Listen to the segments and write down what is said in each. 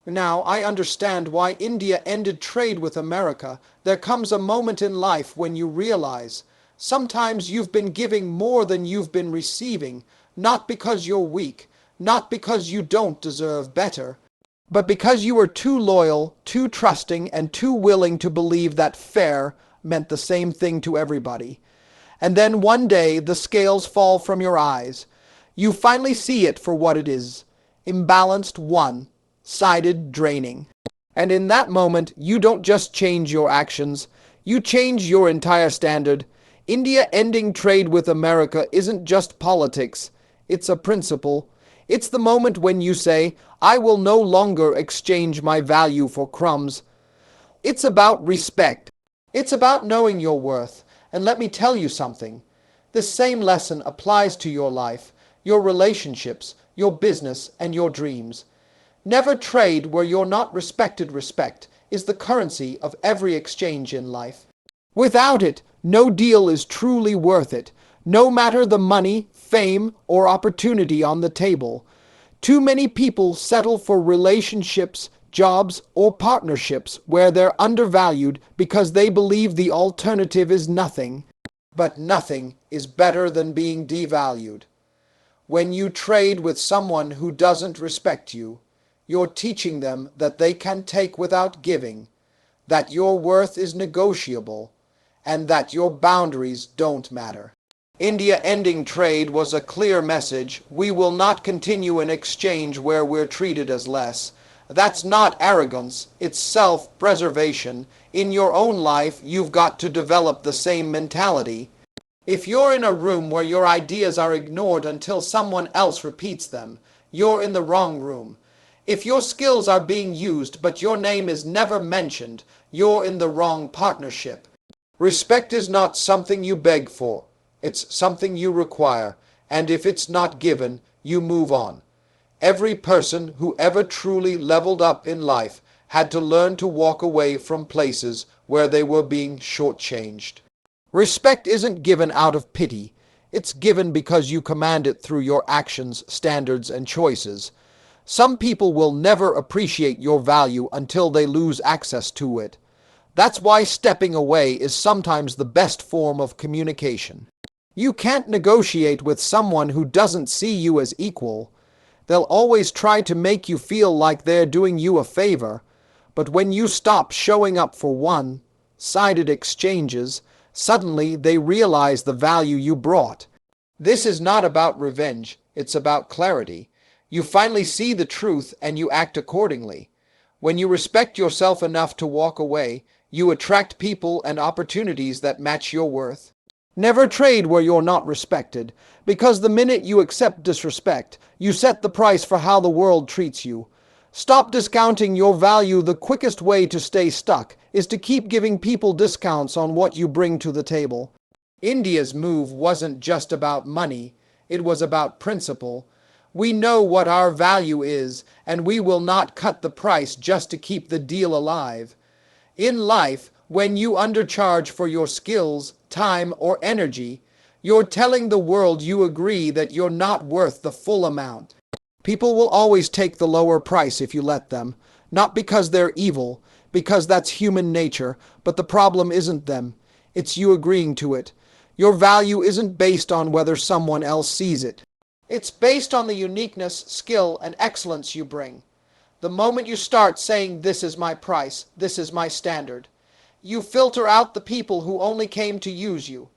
Now, I understand why India ended trade with America. There comes a moment in life when you realize sometimes you've been giving more than you've been receiving, not because you're weak, not because you don't deserve better, but because you were too loyal, too trusting, and too willing to believe that fair meant the same thing to everybody. And then one day the scales fall from your eyes. You finally see it for what it is: imbalanced, one-sided, draining. And in that moment, you don't just change your actions, you change your entire standard. India ending trade with America isn't just politics, it's a principle. It's the moment when you say, I will no longer exchange my value for crumbs. It's about respect. It's about knowing your worth. And let me tell you something. This same lesson applies to your life, your relationships, your business, and your dreams. Never trade where you're not respected. Respect is the currency of every exchange in life. Without it, no deal is truly worth it, no matter the money, fame, or opportunity on the table. Too many people settle for relationships, jobs, or partnerships where they're undervalued because they believe the alternative is nothing. But nothing is better than being devalued. When you trade with someone who doesn't respect you, you're teaching them that they can take without giving, that your worth is negotiable, and that your boundaries don't matter. India ending trade was a clear message. We will not continue an exchange where we're treated as less. That's not arrogance, it's self-preservation. In your own life, you've got to develop the same mentality. If you're in a room where your ideas are ignored until someone else repeats them, you're in the wrong room. If your skills are being used but your name is never mentioned, you're in the wrong partnership. Respect is not something you beg for. It's something you require, and if it's not given, you move on. Every person who ever truly leveled up in life had to learn to walk away from places where they were being shortchanged. Respect isn't given out of pity. It's given because you command it through your actions, standards, and choices. Some people will never appreciate your value until they lose access to it. That's why stepping away is sometimes the best form of communication. You can't negotiate with someone who doesn't see you as equal. They'll always try to make you feel like they're doing you a favor. But when you stop showing up for one-sided exchanges, suddenly they realize the value you brought. This is not about revenge, it's about clarity. You finally see the truth and you act accordingly. When you respect yourself enough to walk away, you attract people and opportunities that match your worth. Never trade where you're not respected, because the minute you accept disrespect, you set the price for how the world treats you. Stop discounting your value. The quickest way to stay stuck is to keep giving people discounts on what you bring to the table. India's move wasn't just about money, it was about principle. We know what our value is, and we will not cut the price just to keep the deal alive. In life, when you undercharge for your skills, time, or energy, you're telling the world you agree that you're not worth the full amount. People will always take the lower price if you let them, not because they're evil, because that's human nature, but the problem isn't them, it's you agreeing to it. Your value isn't based on whether someone else sees it. It's based on the uniqueness, skill, and excellence you bring. The moment you start saying, this is my price, this is my standard, you filter out the people who only came to use you.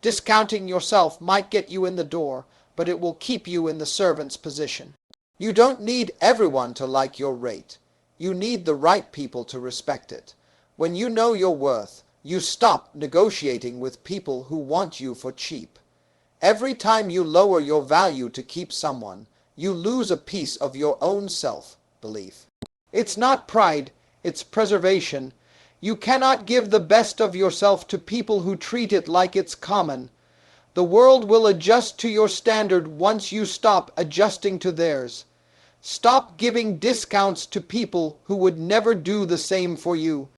Discounting yourself might get you in the door, but it will keep you in the servant's position. You don't need everyone to like your rate. You need the right people to respect it. When you know your worth, you stop negotiating with people who want you for cheap. Every time you lower your value to keep someone, you lose a piece of your own self-belief. It's not pride, it's preservation. You cannot give the best of yourself to people who treat it like it's common. The world will adjust to your standard once you stop adjusting to theirs. Stop giving discounts to people who would never do the same for you.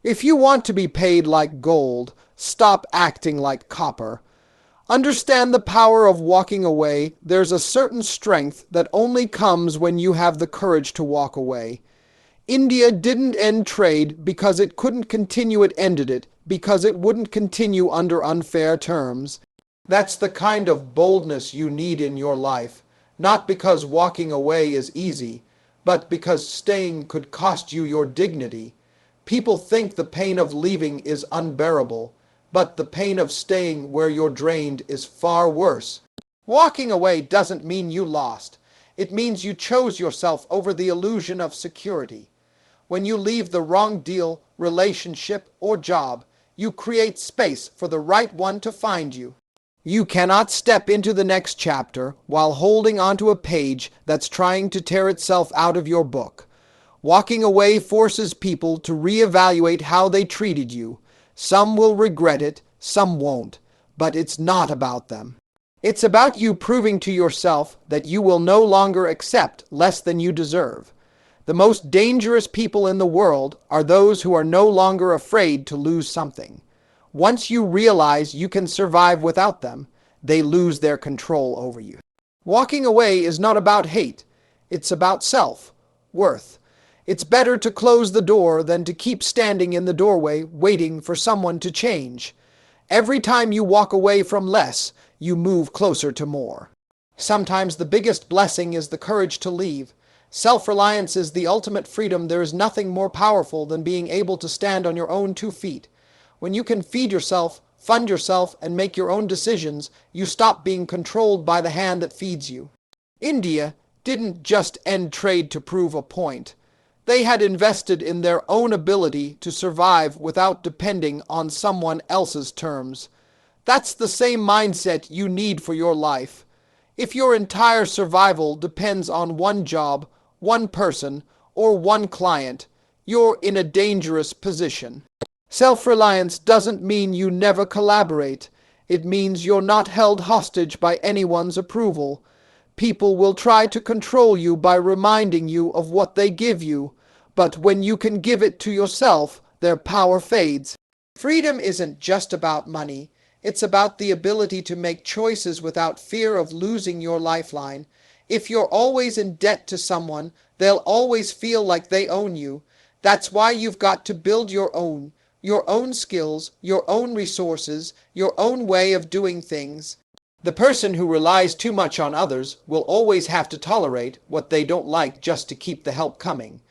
If you want to be paid like gold, stop acting like copper. Understand the power of walking away. There's a certain strength that only comes when you have the courage to walk away. India didn't end trade because it couldn't continue, it ended it because it wouldn't continue under unfair terms. That's the kind of boldness you need in your life, not because walking away is easy, but because staying could cost you your dignity. People think the pain of leaving is unbearable, but the pain of staying where you're drained is far worse. Walking away doesn't mean you lost. It means you chose yourself over the illusion of security. When you leave the wrong deal, relationship, or job, you create space for the right one to find you. You cannot step into the next chapter while holding onto a page that's trying to tear itself out of your book. Walking away forces people to reevaluate how they treated you. Some will regret it, some won't, but it's not about them. It's about you proving to yourself that you will no longer accept less than you deserve. The most dangerous people in the world are those who are no longer afraid to lose something. Once you realize you can survive without them, they lose their control over you. Walking away is not about hate. It's about self-worth. It's better to close the door than to keep standing in the doorway waiting for someone to change. Every time you walk away from less, you move closer to more. Sometimes the biggest blessing is the courage to leave. Self-reliance is the ultimate freedom. There is nothing more powerful than being able to stand on your own 2 feet. When you can feed yourself, fund yourself, and make your own decisions, you stop being controlled by the hand that feeds you. India didn't just end trade to prove a point. They had invested in their own ability to survive without depending on someone else's terms. That's the same mindset you need for your life. If your entire survival depends on one job, one person, or one client, you're in a dangerous position. Self-reliance doesn't mean you never collaborate. It means you're not held hostage by anyone's approval. People will try to control you by reminding you of what they give you, but when you can give it to yourself, their power fades. Freedom isn't just about money. It's about the ability to make choices without fear of losing your lifeline. If you're always in debt to someone, they'll always feel like they own you. That's why you've got to build your own skills, your own resources, your own way of doing things. The person who relies too much on others will always have to tolerate what they don't like just to keep the help coming.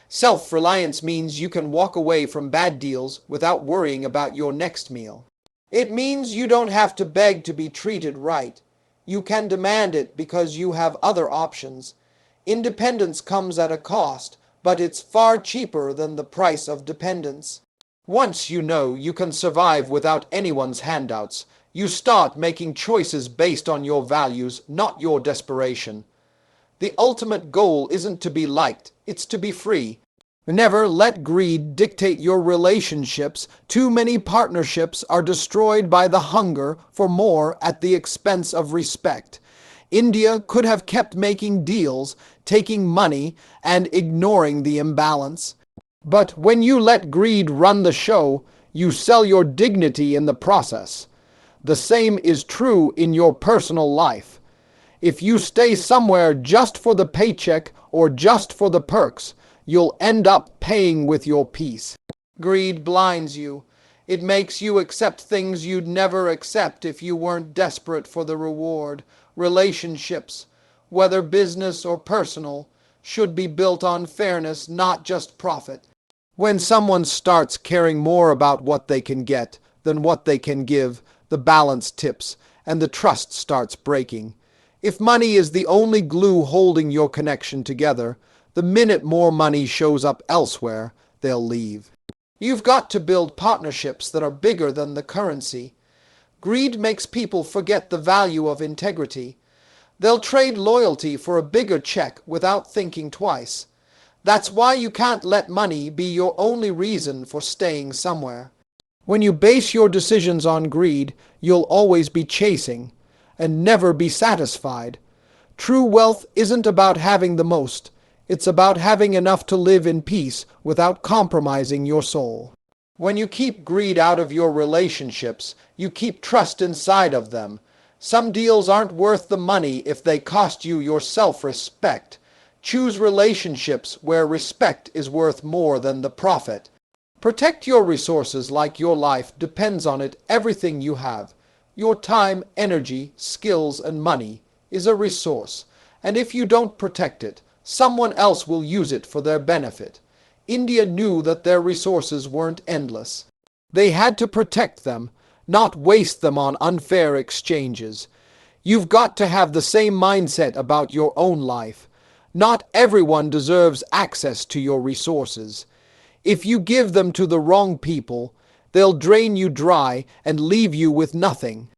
Self-reliance means you can walk away from bad deals without worrying about your next meal. It means you don't have to beg to be treated right. You can demand it because you have other options. Independence comes at a cost, but it's far cheaper than the price of dependence. Once you know you can survive without anyone's handouts, you start making choices based on your values, not your desperation. The ultimate goal isn't to be liked, it's to be free. Never let greed dictate your relationships. Too many partnerships are destroyed by the hunger for more at the expense of respect. India could have kept making deals, taking money, and ignoring the imbalance. But when you let greed run the show, you sell your dignity in the process. The same is true in your personal life. If you stay somewhere just for the paycheck or just for the perks, you'll end up paying with your peace. Greed blinds you. It makes you accept things you'd never accept if you weren't desperate for the reward. Relationships, whether business or personal, should be built on fairness, not just profit. When someone starts caring more about what they can get than what they can give, the balance tips and the trust starts breaking. If money is the only glue holding your connection together, the minute more money shows up elsewhere, they'll leave. You've got to build partnerships that are bigger than the currency. Greed makes people forget the value of integrity. They'll trade loyalty for a bigger check without thinking twice. That's why you can't let money be your only reason for staying somewhere. When you base your decisions on greed, you'll always be chasing and never be satisfied. True wealth isn't about having the most. It's about having enough to live in peace without compromising your soul. When you keep greed out of your relationships, you keep trust inside of them. Some deals aren't worth the money if they cost you your self-respect. Choose relationships where respect is worth more than the profit. Protect your resources like your life depends on it. Everything you have, your time, energy, skills, and money, is a resource. And if you don't protect it, someone else will use it for their benefit. India knew that their resources weren't endless. They had to protect them, not waste them on unfair exchanges. You've got to have the same mindset about your own life. Not everyone deserves access to your resources. If you give them to the wrong people, they'll drain you dry and leave you with nothing.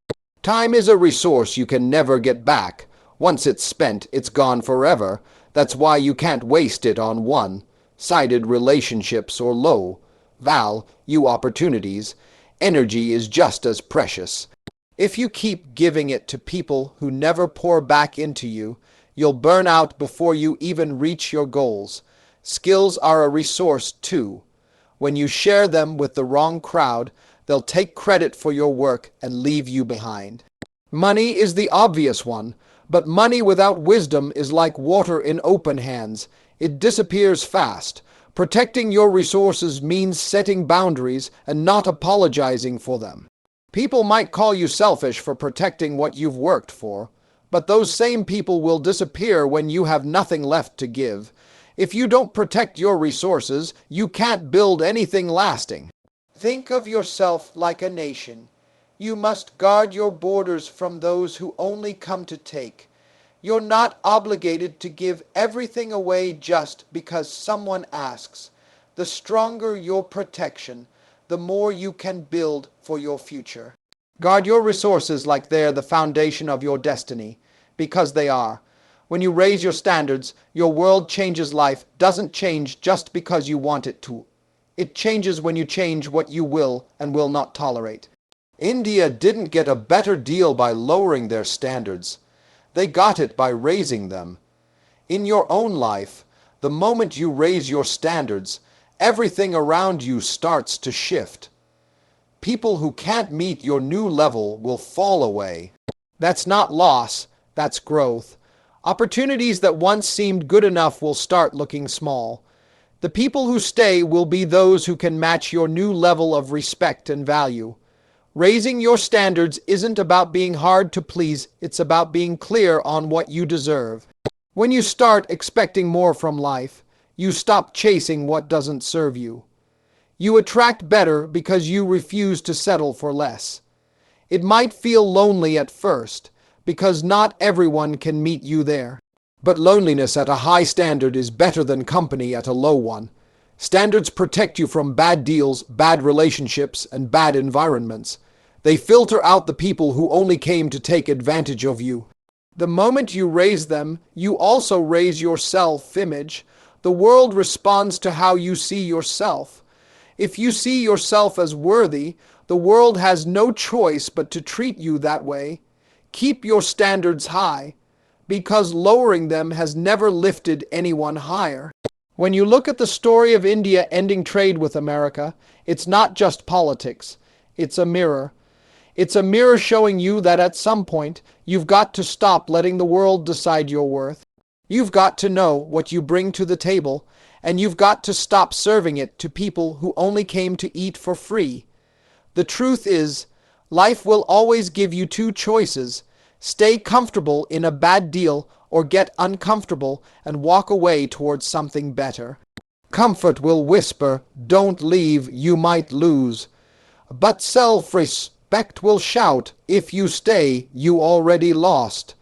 Time is a resource you can never get back. Once it's spent, it's gone forever. That's why you can't waste it on one-sided relationships or low-value opportunities. Energy is just as precious. If you keep giving it to people who never pour back into you, you'll burn out before you even reach your goals. Skills are a resource too. When you share them with the wrong crowd, they'll take credit for your work and leave you behind. Money is the obvious one, but money without wisdom is like water in open hands. It disappears fast. Protecting your resources means setting boundaries and not apologizing for them. People might call you selfish for protecting what you've worked for, but those same people will disappear when you have nothing left to give. If you don't protect your resources, you can't build anything lasting. Think of yourself like a nation. You must guard your borders from those who only come to take. You're not obligated to give everything away just because someone asks. The stronger your protection, the more you can build for your future. Guard your resources like they're the foundation of your destiny, because they are. When you raise your standards, your world changes. Life doesn't change just because you want it to. It changes when you change what you will and will not tolerate. India didn't get a better deal by lowering their standards. They got it by raising them. In your own life, the moment you raise your standards, everything around you starts to shift. People who can't meet your new level will fall away. That's not loss, that's growth. Opportunities that once seemed good enough will start looking small. The people who stay will be those who can match your new level of respect and value. Raising your standards isn't about being hard to please, it's about being clear on what you deserve. When you start expecting more from life, you stop chasing what doesn't serve you. You attract better because you refuse to settle for less. It might feel lonely at first, because not everyone can meet you there. But loneliness at a high standard is better than company at a low one. Standards protect you from bad deals, bad relationships, and bad environments. They filter out the people who only came to take advantage of you. The moment you raise them, you also raise your self-image. The world responds to how you see yourself. If you see yourself as worthy, the world has no choice but to treat you that way. Keep your standards high, because lowering them has never lifted anyone higher. When you look at the story of India ending trade with America, it's not just politics. It's a mirror. It's a mirror showing you that at some point, you've got to stop letting the world decide your worth. You've got to know what you bring to the table, and you've got to stop serving it to people who only came to eat for free. The truth is, life will always give you two choices: stay comfortable in a bad deal or get uncomfortable and walk away towards something better. Comfort will whisper, "Don't leave, you might lose." But self-respect will shout, "If you stay, you already lost."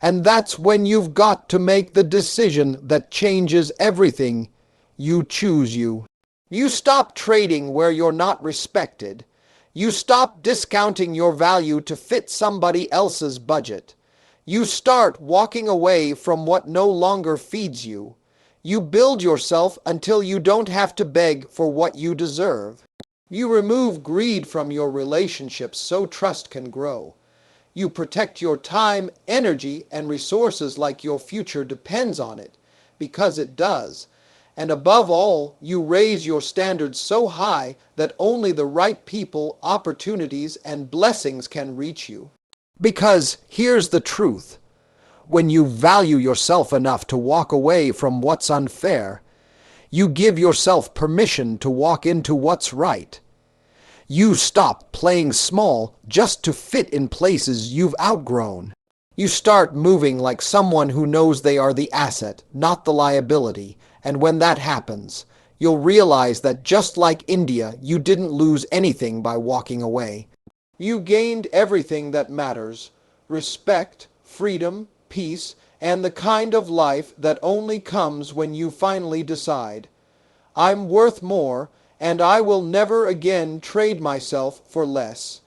And that's when you've got to make the decision that changes everything. You choose you. You stop trading where you're not respected. You stop discounting your value to fit somebody else's budget. You start walking away from what no longer feeds you. You build yourself until you don't have to beg for what you deserve. You remove greed from your relationships so trust can grow. You protect your time, energy, and resources like your future depends on it, because it does. And above all, you raise your standards so high that only the right people, opportunities, and blessings can reach you. Because here's the truth. When you value yourself enough to walk away from what's unfair, you give yourself permission to walk into what's right. You stop playing small just to fit in places you've outgrown. You start moving like someone who knows they are the asset, not the liability, and when that happens, you'll realize that just like India, you didn't lose anything by walking away. You gained everything that matters: respect, freedom, peace, and the kind of life that only comes when you finally decide, I'm worth more, and I will never again trade myself for less.